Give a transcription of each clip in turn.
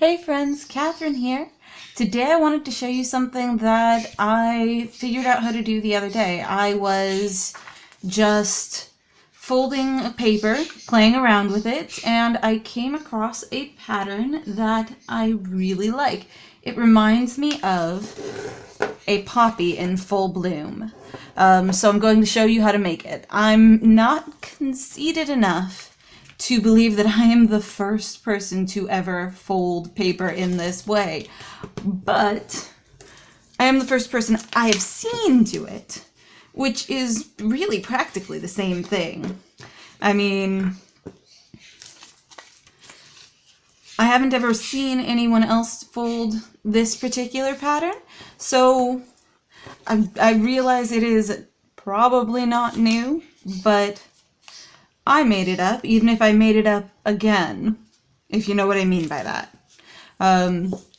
Hey friends, Catherine here. Today I wanted to show you something that I figured out how to do the other day. I was just folding a paper, playing around with it, and I came across a pattern that I really like. It reminds me of a poppy in full bloom. So I'm going to show you how to make it. I'm not conceited enough to believe that I am the first person to ever fold paper in this way, but I am the first person I have seen do it, which is really practically the same thing. I mean, I haven't ever seen anyone else fold this particular pattern, so I realize it is probably not new, but I made it up, even if I made it up again, if you know what I mean by that.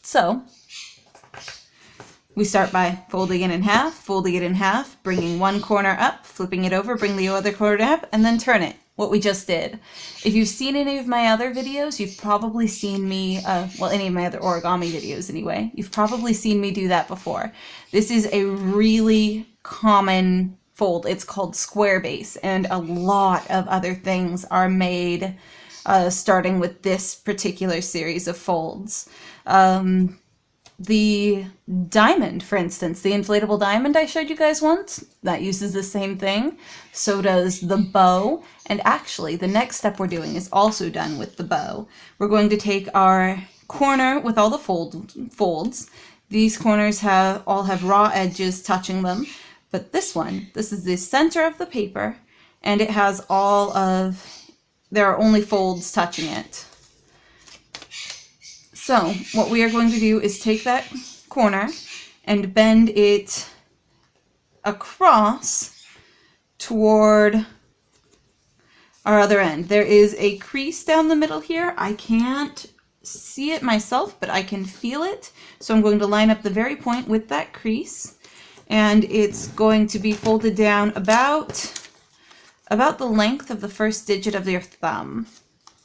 So we start by folding it in half, bringing one corner up, flipping it over, bring the other corner up, and then turn it, what we just did. If you've seen any of my other videos, you've probably seen me, any of my other origami videos anyway, you've probably seen me do that before. This is a really common fold. It's called square base, and a lot of other things are made starting with this particular series of folds. The diamond, for instance, the inflatable diamond I showed you guys once, that uses the same thing. So does the bow, and actually the next step we're doing is also done with the bow. We're going to take our corner with all the folds. These corners all have raw edges touching them. But this one, this is the center of the paper, and it has there are only folds touching it. So what we are going to do is take that corner and bend it across toward our other end. There is a crease down the middle here. I can't see it myself, but I can feel it. So I'm going to line up the very point with that crease. And it's going to be folded down about the length of the first digit of your thumb.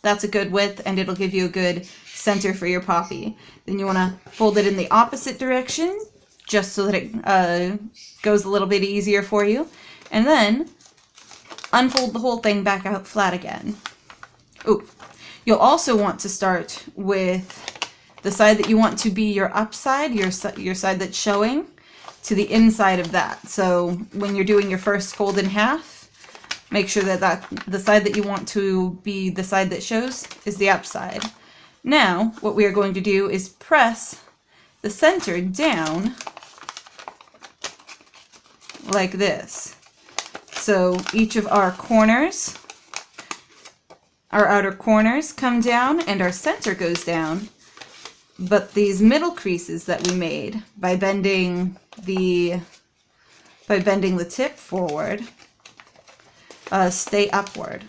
That's a good width, and it'll give you a good center for your poppy. Then you want to fold it in the opposite direction, just so that it goes a little bit easier for you. And then unfold the whole thing back out flat again. Ooh. You'll also want to start with the side that you want to be your upside, your side that's showing, to the inside of that. So when you're doing your first fold in half, make sure that the side that you want to be the side that shows is the upside. Now, what we are going to do is press the center down like this. So each of our corners, our outer corners come down and our center goes down. But these middle creases that we made by bending the tip forward stay upward.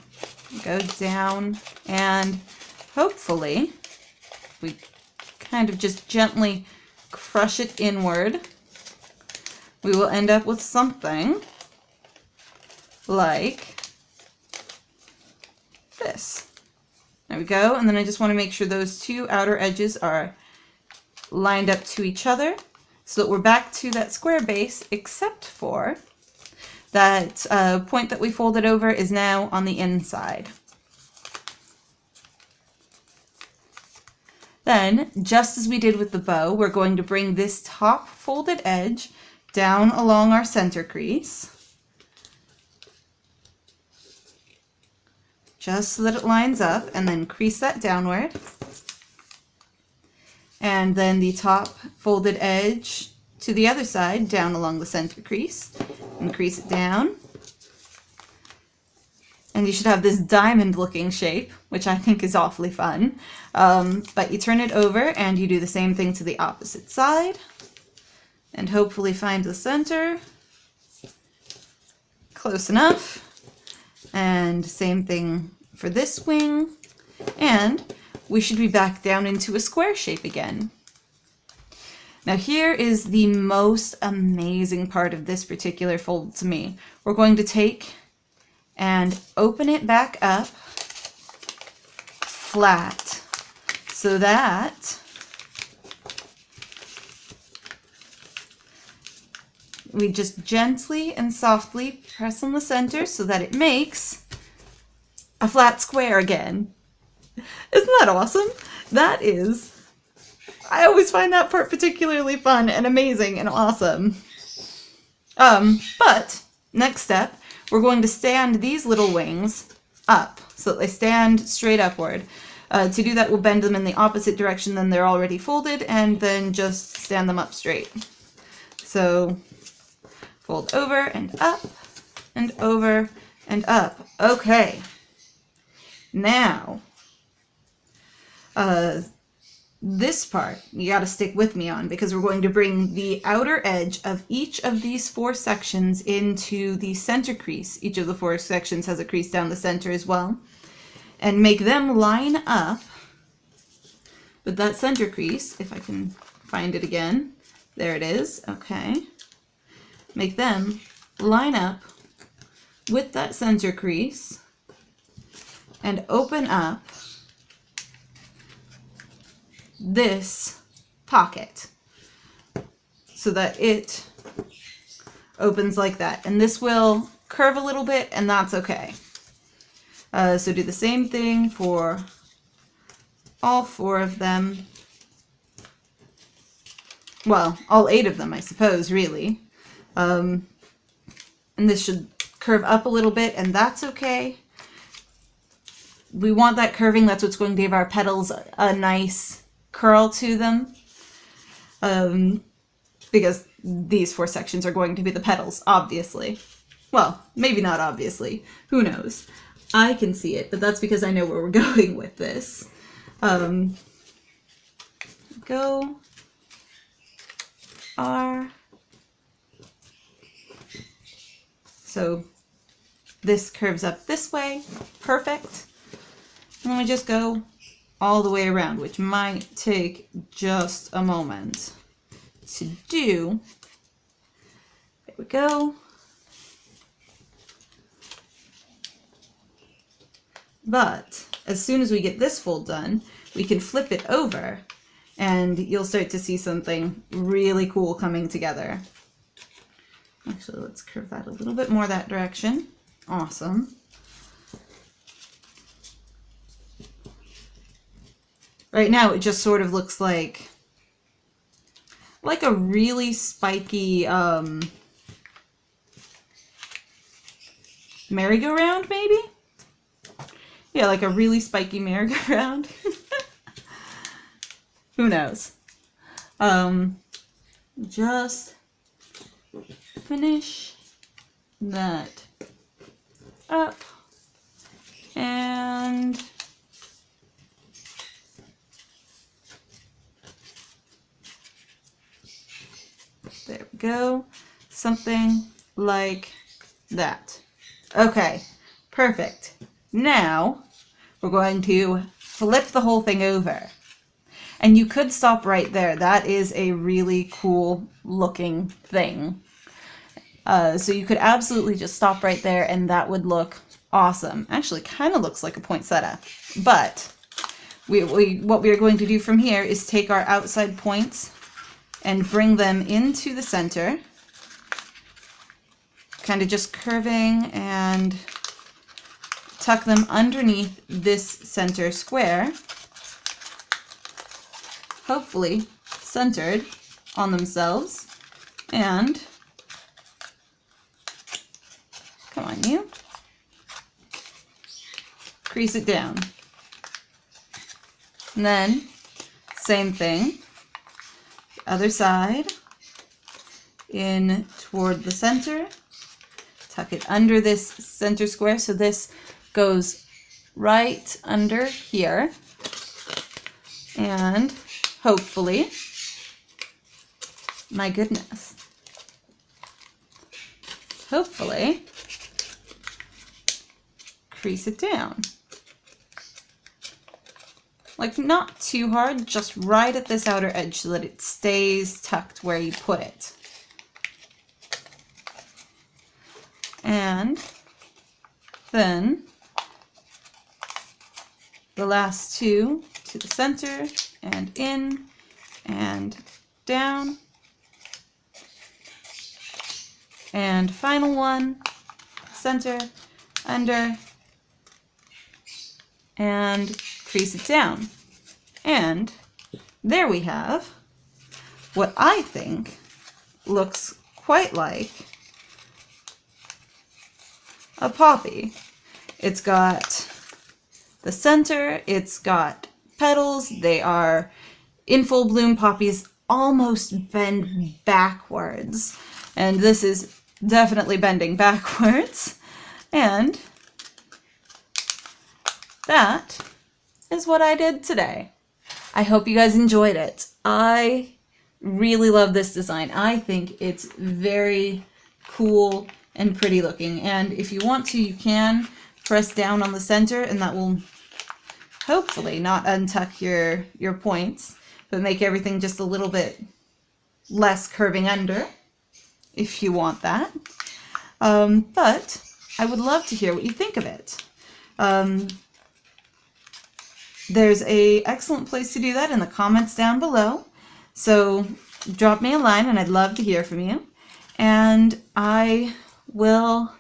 Go down, and hopefully we kind of just gently crush it inward. We will end up with something like this. There we go. And then I just want to make sure those two outer edges are lined up to each other so that we're back to that square base, except for that point that we folded over is now on the inside. Then, just as we did with the bow, we're going to bring this top folded edge down along our center crease, just so that it lines up, and then crease that downward. And then the top folded edge to the other side down along the center crease, and crease it down. And you should have this diamond looking shape, which I think is awfully fun. But you turn it over and you do the same thing to the opposite side, and hopefully find the center. Close enough. And same thing for this wing, and we should be back down into a square shape again. Now here is the most amazing part of this particular fold to me. We're going to take and open it back up flat so that we just gently and softly press on the center so that it makes a flat square again. Isn't that awesome? That is, I always find that part particularly fun and amazing and awesome. But next step, we're going to stand these little wings up so that they stand straight upward. To do that, we'll bend them in the opposite direction than they're already folded, and then just stand them up straight. So fold over and up and over and up. Okay. Now, this part you got to stick with me on, because we're going to bring the outer edge of each of these 4 sections into the center crease. Each of the 4 sections has a crease down the center as well. And make them line up with that center crease, if I can find it again. There it is. Okay. Make them line up with that center crease and open up this pocket so that it opens like that. And this will curve a little bit, and that's okay. So do the same thing for all 4 of them. Well, all 8 of them, I suppose, really. And this should curve up a little bit, and that's okay. We want that curving. That's what's going to give our petals a nice curl to them. Because these 4 sections are going to be the petals, obviously. Well, maybe not obviously. Who knows? I can see it, but that's because I know where we're going with this. Go. R. So this curves up this way. Perfect. And then we just go all the way around, which might take just a moment to do. There we go. But as soon as we get this fold done, we can flip it over and you'll start to see something really cool coming together. Actually, let's curve that a little bit more that direction. Awesome. Right now, it just sort of looks like a really spiky merry-go-round, maybe? Yeah, like a really spiky merry-go-round. Who knows? Just finish that up, and there we go. Something like that. Okay, perfect. Now we're going to flip the whole thing over. And you could stop right there. That is a really cool looking thing. So you could absolutely just stop right there and that would look awesome. Actually, kind of looks like a poinsettia. But what we are going to do from here is take our outside points and bring them into the center. Kind of just curving and tuck them underneath this center square. Hopefully centered on themselves. And come on, you. Crease it down. And then same thing. Other side. In toward the center. Tuck it under this center square. So this goes right under here. And hopefully, my goodness, hopefully, crease it down. Like not too hard, just right at this outer edge so that it stays tucked where you put it. And then the last 2 to the center and in and down. And final one, center, under, and crease it down. And there we have what I think looks quite like a poppy. It's got the center, it's got petals, they are in full bloom poppies, almost bend backwards. And this is definitely bending backwards. And that is what I did today. I hope you guys enjoyed it. I really love this design. I think it's very cool and pretty looking. And if you want to, you can press down on the center, and that will hopefully not untuck your points, but make everything just a little bit less curving under, if you want that. But I would love to hear what you think of it. There's an excellent place to do that in the comments down below. So drop me a line and I'd love to hear from you. And I will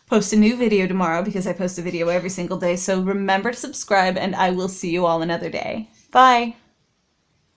post a new video tomorrow because I post a video every single day. So remember to subscribe, and I will see you all another day. Bye!